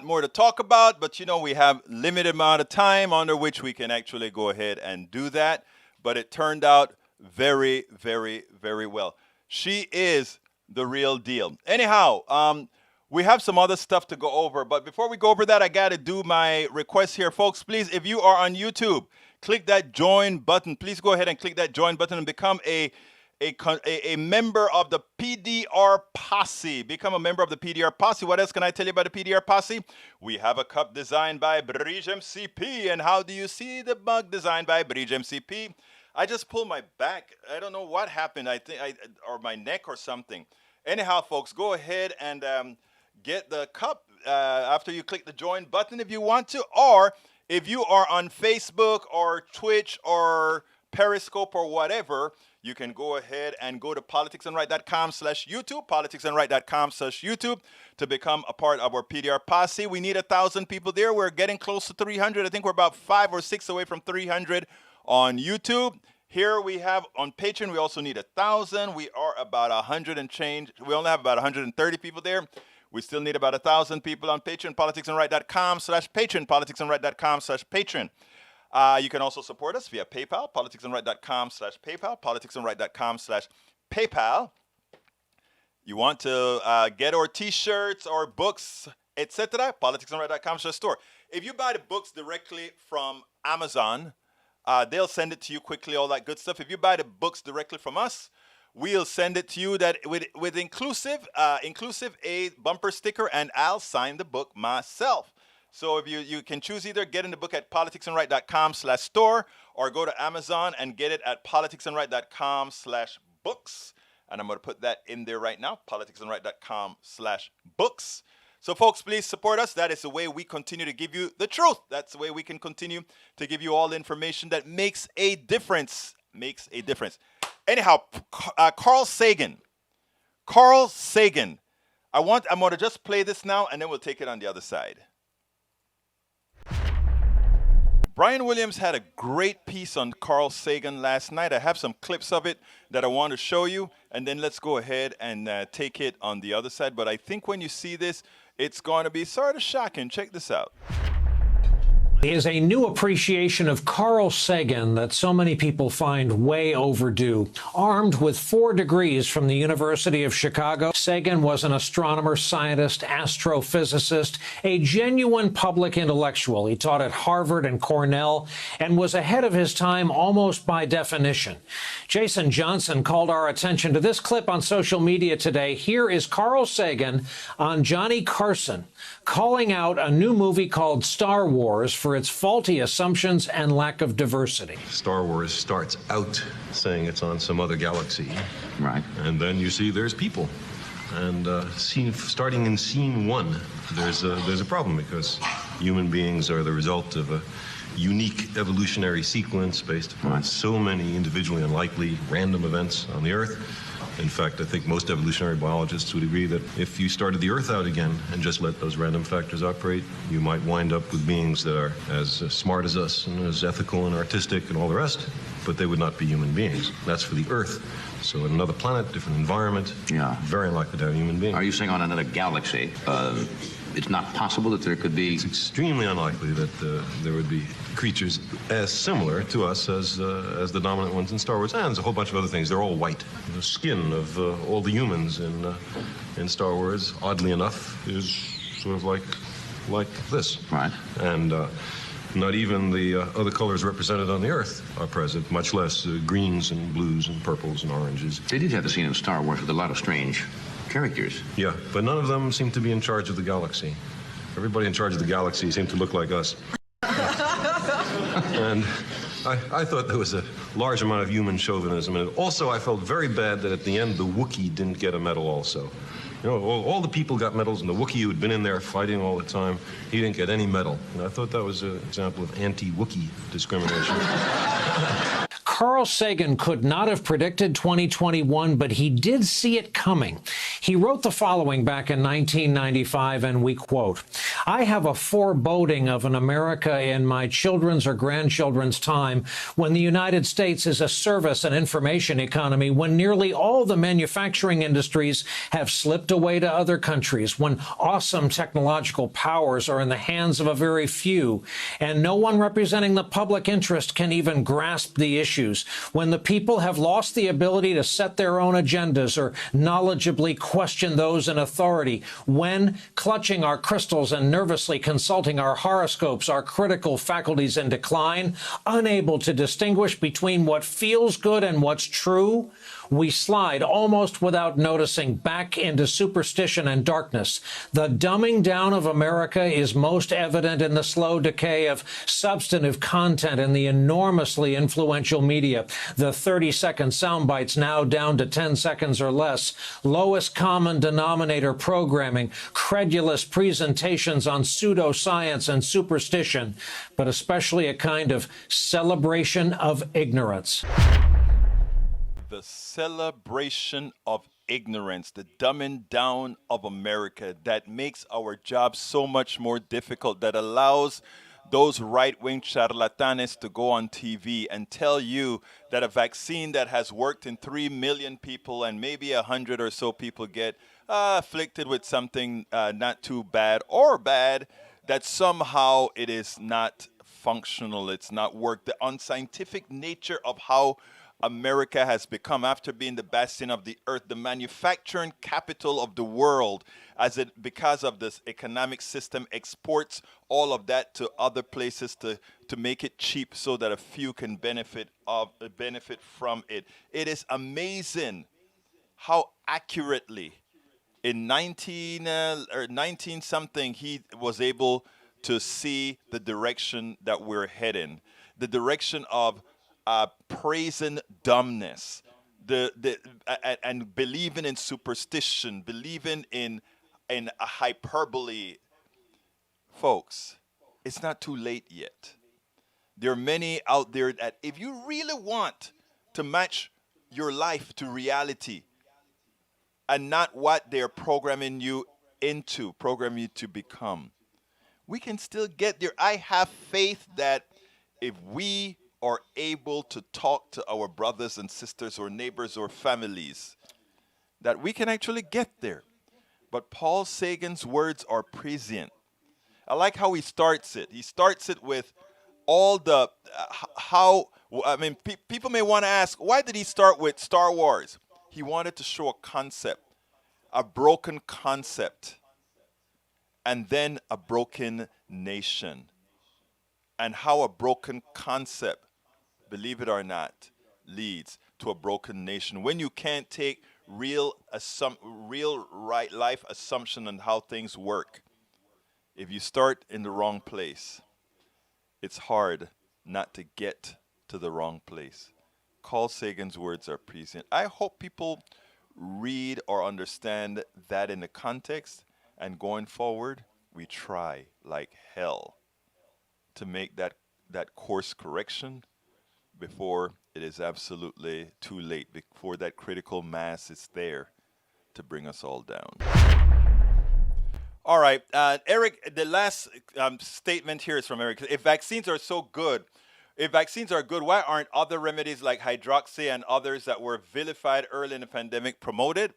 more to talk about. But you know, we have limited amount of time under which we can actually go ahead and do that. But it turned out very, very, very well. She is the real deal. Anyhow, we have some other stuff to go over, but before we go over that, I got to do my request here, folks. Please, if you are on YouTube, click that join button. Please go ahead and click that join button and become a member of the PDR Posse. Become a member of the PDR Posse. What else can I tell you about the PDR Posse? We have a cup designed by Bridge MCP. And how do you see the mug designed by Bridge MCP? I just pulled my back. I don't know what happened. Or my neck or something. Anyhow, folks, go ahead and get the cup after you click the join button if you want to, or if you are on Facebook or Twitch or Periscope or whatever, you can go ahead and go to politicsandright.com/YouTube, politicsandright.com/YouTube to become a part of our PDR Posse. We need 1,000 people there. We're getting close to 300. I think we're about 5 or 6 away from 300 on YouTube. Here we have on Patreon, we also need 1,000. We are about 100 and change. We only have about 130 people there. We still need about 1,000 people on Patreon, politicsandright.com/Patreon, politicsandright.com/Patreon. You can also support us via PayPal, politicsandright.com/PayPal, politicsandright.com/PayPal. You want to get our t-shirts or books, etc., politicsandright.com/store. If you buy the books directly from Amazon, they'll send it to you quickly, all that good stuff. If you buy the books directly from us, we'll send it to you that with inclusive a bumper sticker, and I'll sign the book myself. So if you can choose either getting the book at politicsandright.com/store or go to Amazon and get it at politicsandright.com/books. And I'm going to put that in there right now, politicsandright.com/books. So, folks, please support us. That is the way we continue to give you the truth. That's the way we can continue to give you all the information that makes a difference. Makes a difference. Anyhow, Carl Sagan. Carl Sagan. I'm going to just play this now, and then we'll take it on the other side. Brian Williams had a great piece on Carl Sagan last night. I have some clips of it that I want to show you, and then let's go ahead and take it on the other side. But I think when you see this, it's going to be sort of shocking. Check this out. Is a new appreciation of Carl Sagan that so many people find way overdue. Armed with 4 degrees from the University of Chicago, Sagan was an astronomer, scientist, astrophysicist, a genuine public intellectual. He taught at Harvard and Cornell and was ahead of his time almost by definition. Jason Johnson called our attention to this clip on social media today. Here is Carl Sagan on Johnny Carson calling out a new movie called Star Wars for its faulty assumptions and lack of diversity. Star Wars starts out saying it's on some other galaxy. Right. And then you see there's people. And starting in scene 1, there's a problem because human beings are the result of a unique evolutionary sequence based upon so many individually unlikely random events on the Earth. In fact, I think most evolutionary biologists would agree that if you started the Earth out again and just let those random factors operate, you might wind up with beings that are as smart as us and as ethical and artistic and all the rest, but they would not be human beings. That's for the Earth. So in another planet, different environment, very unlikely to have human beings. Are you saying on another galaxy, it's not possible that there could be... It's extremely unlikely that there would be creatures as similar to us as the dominant ones in Star Wars. And there's a whole bunch of other things. They're all white. The skin of all the humans in Star Wars, oddly enough, is sort of like this. Right. And not even the other colors represented on the Earth are present, much less greens and blues and purples and oranges. They did have the scene in Star Wars with a lot of strange characters. Yeah, but none of them seem to be in charge of the galaxy. Everybody in charge of the galaxy seemed to look like us. And I thought there was a large amount of human chauvinism. And also, I felt very bad that at the end, the Wookiee didn't get a medal also. You know, all the people got medals, and the Wookiee who had been in there fighting all the time, he didn't get any medal. And I thought that was an example of anti-Wookiee discrimination. Carl Sagan could not have predicted 2021, but he did see it coming. He wrote the following back in 1995, and we quote, "I have a foreboding of an America in my children's or grandchildren's time when the United States is a service and information economy, when nearly all the manufacturing industries have slipped away to other countries, when awesome technological powers are in the hands of a very few, and no one representing the public interest can even grasp the issues, when the people have lost the ability to set their own agendas or knowledgeably question those in authority, when, clutching our crystals and nervously consulting our horoscopes, our critical faculties in decline, unable to distinguish between what feels good and what's true, we slide almost without noticing back into superstition and darkness. The dumbing down of America is most evident in the slow decay of substantive content in the enormously influential media. The 30-second sound bites now down to 10 seconds or less. Lowest common denominator programming, credulous presentations on pseudoscience and superstition, but especially a kind of celebration of ignorance." The celebration of ignorance, the dumbing down of America that makes our job so much more difficult, that allows those right-wing charlatanes to go on TV and tell you that a vaccine that has worked in 3 million people and maybe 100 or so people get afflicted with something not too bad or bad, that somehow it is not functional, it's not work. The unscientific nature of how America has become, after being the bastion of the earth, the manufacturing capital of the world, because of this economic system, exports all of that to other places to make it cheap so that a few can benefit from it. It is amazing how accurately in 19 something he was able to see the direction that we're heading, the direction of praising dumbness, and believing in superstition, believing in in a hyperbole, folks, it's not too late yet. There are many out there that if you really want to match your life to reality and not what they're programming you into, programming you to become, we can still get there. I have faith that if we are able to talk to our brothers and sisters or neighbors or families, that we can actually get there. But Paul Sagan's words are prescient. I like how he starts it. He starts it with all the people may want to ask, why did he start with Star Wars? He wanted to show a concept, a broken concept, and then a broken nation. And how a broken concept, believe it or not, leads to a broken nation. When you can't take real right life assumption on how things work, if you start in the wrong place, it's hard not to get to the wrong place. Carl Sagan's words are prescient. I hope people read or understand that in the context, and going forward, we try like hell to make that course correction before it is absolutely too late, before that critical mass is there to bring us all down. All right, Eric, the last statement here is from Eric. If vaccines are so good, why aren't other remedies like hydroxy and others that were vilified early in the pandemic promoted?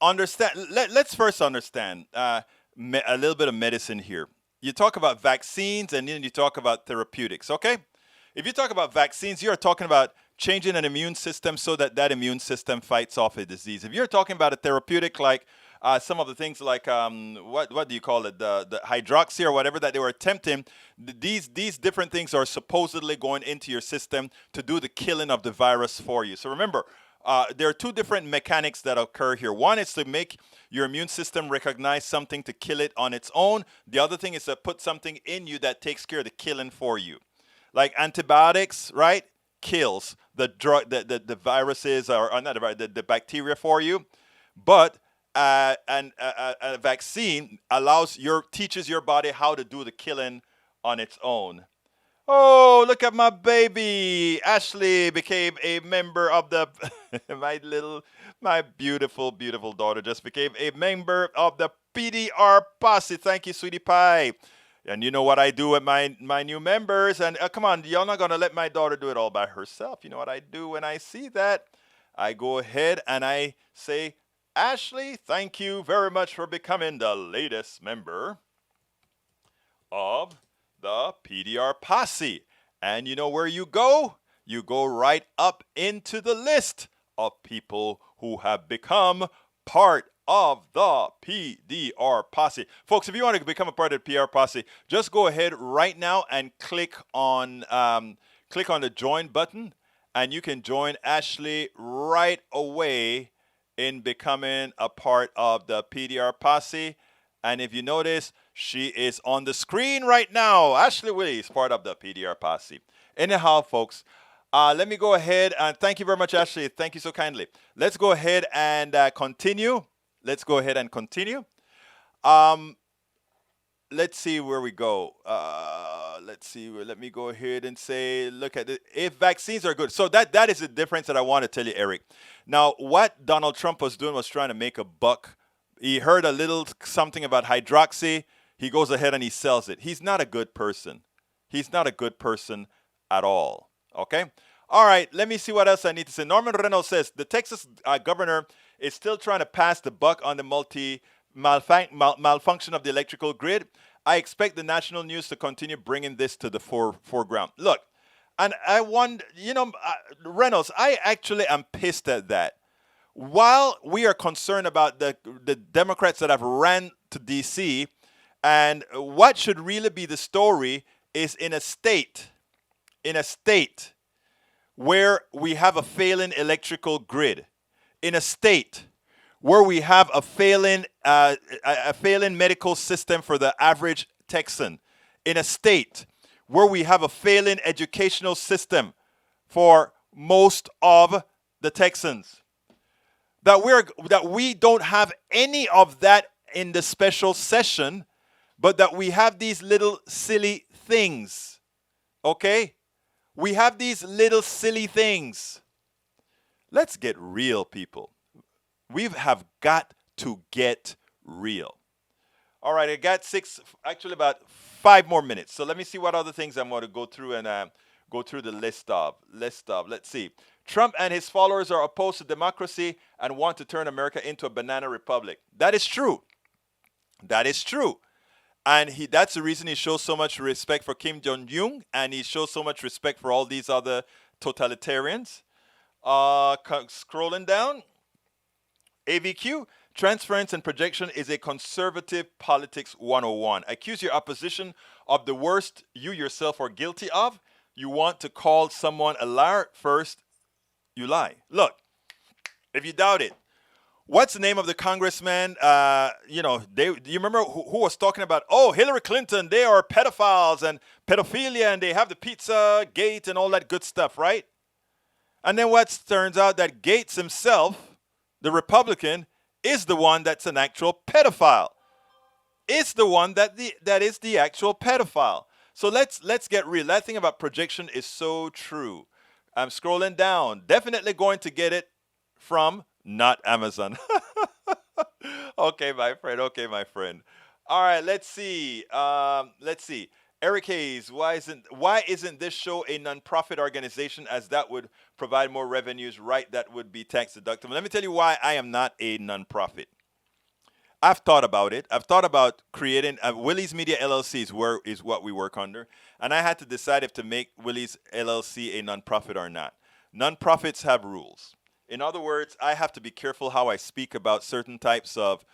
Let's first understand a little bit of medicine here. You talk about vaccines and then you talk about therapeutics, okay? If you talk about vaccines, you're talking about changing an immune system so that immune system fights off a disease. If you're talking about a therapeutic like some of the things like what do you call it, the hydroxy or whatever that they were attempting, these different things are supposedly going into your system to do the killing of the virus for you. So remember, there are two different mechanics that occur here. One is to make your immune system recognize something to kill it on its own. The other thing is to put something in you that takes care of the killing for you. Like antibiotics, right? Kills the the viruses or not the bacteria for you. But a vaccine teaches your body how to do the killing on its own. Oh, look at my baby. Ashley became a member of the, my beautiful, beautiful daughter just became a member of the PDR posse. Thank you, sweetie pie. And you know what I do with my new members. And come on, y'all not going to let my daughter do it all by herself. You know what I do when I see that? I go ahead and I say, Ashley, thank you very much for becoming the latest member of the PDR posse. And you know where you go? You go right up into the list of people who have become part of the PDR posse. Folks, if you want to become a part of the PDR posse, just go ahead right now and click on the join button, and you can join Ashley right away in becoming a part of the PDR posse. And if you notice, she is on the screen right now. Ashley Willis, part of the PDR posse. Anyhow, folks, let me go ahead and thank you very much, Ashley. Thank you so kindly. Let's go ahead and continue. Let's go ahead and continue. Let's see where we go. Let me go ahead and say, look at it. If vaccines are good. So that is the difference that I want to tell you, Eric. Now, what Donald Trump was doing was trying to make a buck. He heard a little something about hydroxy. He goes ahead and he sells it. He's not a good person. He's not a good person at all. Okay? All right, let me see what else I need to say. Norman Reynolds says, the Texas governor is still trying to pass the buck on the malfunction of the electrical grid. I expect the national news to continue bringing this to the foreground. Look, and I wonder, Reynolds, I actually am pissed at that. While we are concerned about the Democrats that have ran to D.C., and what should really be the story is in a state where we have a failing electrical grid, in a state where we have a failing medical system for the average Texan, in a state where we have a failing educational system for most of the Texans, that we don't have any of that in the special session, but that we have these little silly things. Okay? We have these little silly things. Let's get real, people. We have got to get real. All right, I got about 5 more minutes. So let me see what other things I'm going to go through and go through the list of. Let's see. Trump and his followers are opposed to democracy and want to turn America into a banana republic. That is true. That is true. And that's the reason he shows so much respect for Kim Jong-un, and he shows so much respect for all these other totalitarians. Scrolling down, AVQ, transference and projection is a conservative politics 101. Accuse your opposition of the worst you yourself are guilty of. You want to call someone a liar first, you lie. Look, if you doubt it, what's the name of the congressman? Do you remember who was talking about, Hillary Clinton, they are pedophiles and pedophilia and they have the pizza gate and all that good stuff, right? And then what turns out that Gates himself, the Republican, is the one that's an actual pedophile. It's the one that is the actual pedophile. So let's get real. That thing about projection is so true. I'm scrolling down. Definitely going to get it from not Amazon. Okay, my friend. All right, let's see. Eric Hayes, why isn't this show a nonprofit organization, as that would provide more revenues, right? That would be tax deductible. Let me tell you why I am not a nonprofit. I've thought about it. I've thought about creating Willie's Media LLC is what we work under, and I had to decide if to make Willie's LLC a nonprofit or not. Nonprofits have rules. In other words, I have to be careful how I speak about certain types of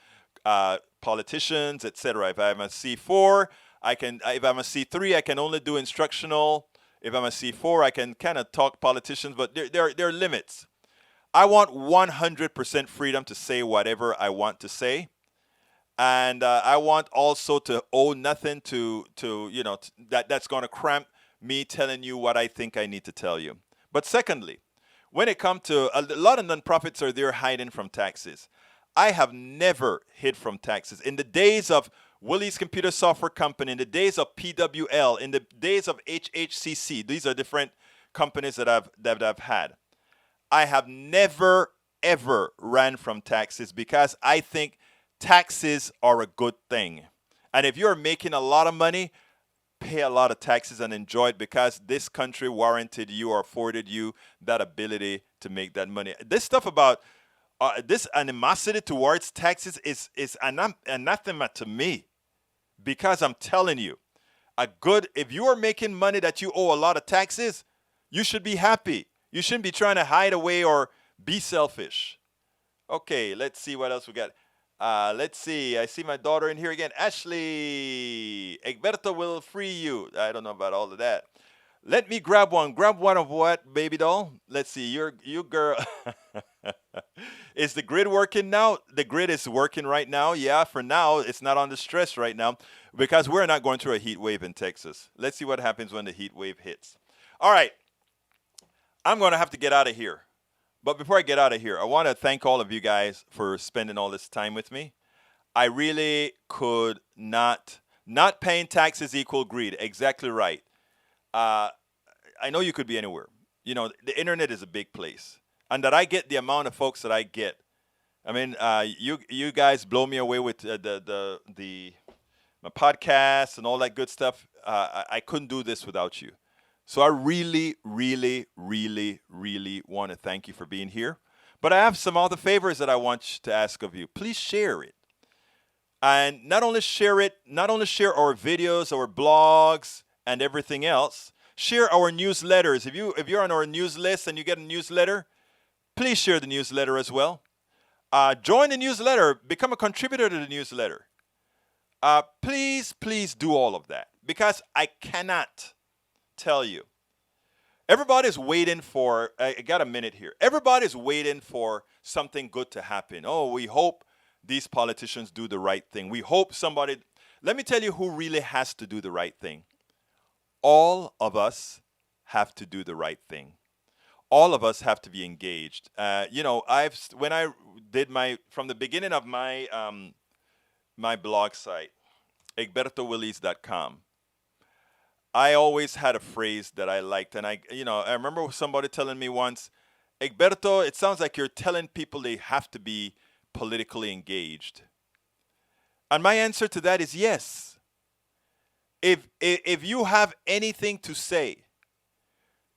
politicians, etc. If I'm a C4, if I'm a C3, I can only do instructional. If I'm a C4, I can kind of talk politicians, but there are limits. I want 100% freedom to say whatever I want to say. And I want also to owe nothing that's going to cramp me telling you what I think I need to tell you. But secondly, when it comes to a lot of nonprofits are there hiding from taxes. I have never hid from taxes. In the days of Willie's Computer Software Company, in the days of PWL, in the days of HHCC, these are different companies that I've had. I have never, ever ran from taxes because I think taxes are a good thing. And if you're making a lot of money, pay a lot of taxes and enjoy it, because this country warranted you or afforded you that ability to make that money. This stuff about this animosity towards taxes is anathema to me, because I'm telling you, if you are making money that you owe a lot of taxes, you should be happy. You shouldn't be trying to hide away or be selfish. Okay, let's see what else we got. Let's see. I see my daughter in here again. Ashley, Egberto will free you. I don't know about all of that. Let me grab one. Grab one of what, baby doll? Let's see. You girl. Is the grid working now? The grid is working right now. Yeah, for now, it's not under stress right now because we're not going through a heat wave in Texas. Let's see what happens when the heat wave hits. All right. I'm going to have to get out of here. But before I get out of here, I want to thank all of you guys for spending all this time with me. I really could not paying taxes equal greed. Exactly right. I know you could be anywhere. You know, the internet is a big place. And that I get the amount of folks that I get. I mean, you guys blow me away with my podcast and all that good stuff. I couldn't do this without you. So I really, really, really, really want to thank you for being here. But I have some other favors that I want to ask of you. Please share it. And not only share our videos, our blogs, and everything else, share our newsletters. If you're on our news list and you get a newsletter, please share the newsletter as well. Join the newsletter. Become a contributor to the newsletter. Please do all of that, because I cannot tell you. Everybody's waiting for, I got a minute here. Everybody's waiting for something good to happen. Oh, we hope these politicians do the right thing. We hope somebody, let me tell you who really has to do the right thing. All of us have to do the right thing. All of us have to be engaged. From the beginning of my my blog site, egbertowillies.com, I always had a phrase that I liked. And I remember somebody telling me once, Egberto, it sounds like you're telling people they have to be politically engaged. And my answer to that is yes. If you have anything to say,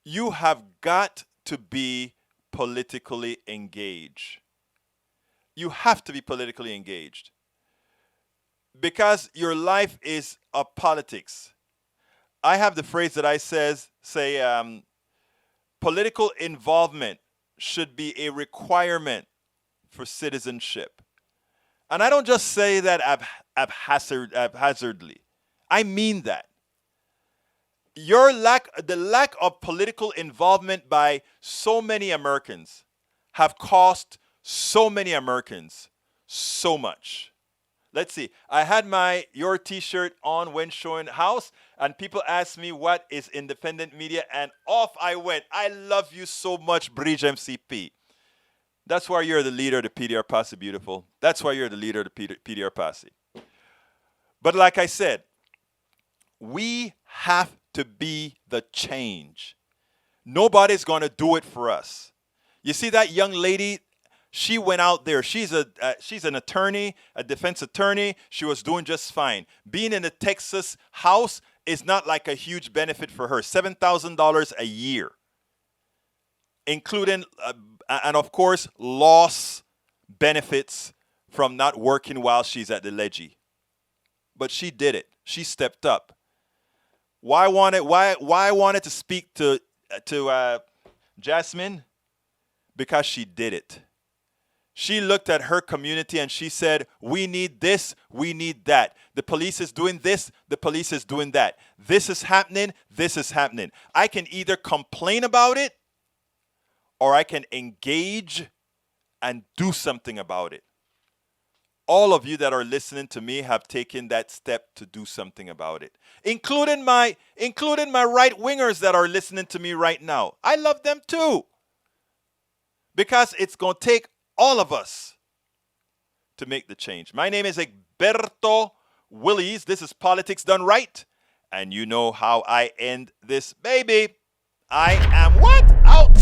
you have got to be politically engaged. You have to be politically engaged. Because your life is a politics. I have the phrase that I say political involvement should be a requirement for citizenship. And I don't just say that haphazardly. I mean that. The lack of political involvement by so many Americans have cost so many Americans so much. Let's see. I had your t-shirt on when showing house, and people asked me what is independent media, and off I went. I love you so much, Bridge MCP. That's why you're the leader of the PDR Posse, beautiful. That's why you're the leader of the PDR Posse. But like I said, we have to be the change. Nobody's going to do it for us. You see that young lady? She went out there. She's an attorney, a defense attorney. She was doing just fine. Being in the Texas House is not like a huge benefit for her. $7,000 a year, including, and of course, loss benefits from not working while she's at the leggy. But she did it. She stepped up. Why I wanted to speak to Jasmine? Because she did it. She looked at her community and she said, we need this, we need that. The police is doing this, the police is doing that. This is happening, this is happening. I can either complain about it or I can engage and do something about it. All of you that are listening to me have taken that step to do something about it, including my right-wingers that are listening to me right now. I love them too, because it's going to take all of us to make the change. My name is Egberto Willies. This is Politics Done Right. And you know how I end this baby. I am what? Out.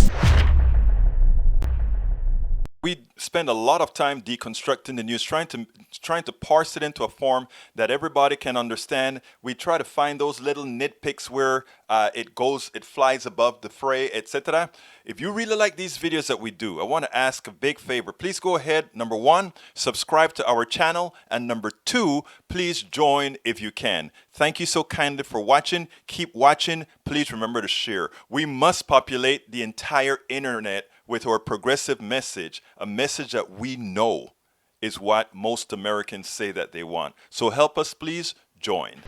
We spend a lot of time deconstructing the news, trying to parse it into a form that everybody can understand. We try to find those little nitpicks where it flies above the fray, etc. If you really like these videos that we do, I want to ask a big favor. Please go ahead, number one, subscribe to our channel, and number two, please join if you can. Thank you so kindly for watching. Keep watching. Please remember to share. We must populate the entire internet with our progressive message, a message that we know is what most Americans say that they want. So help us, please join.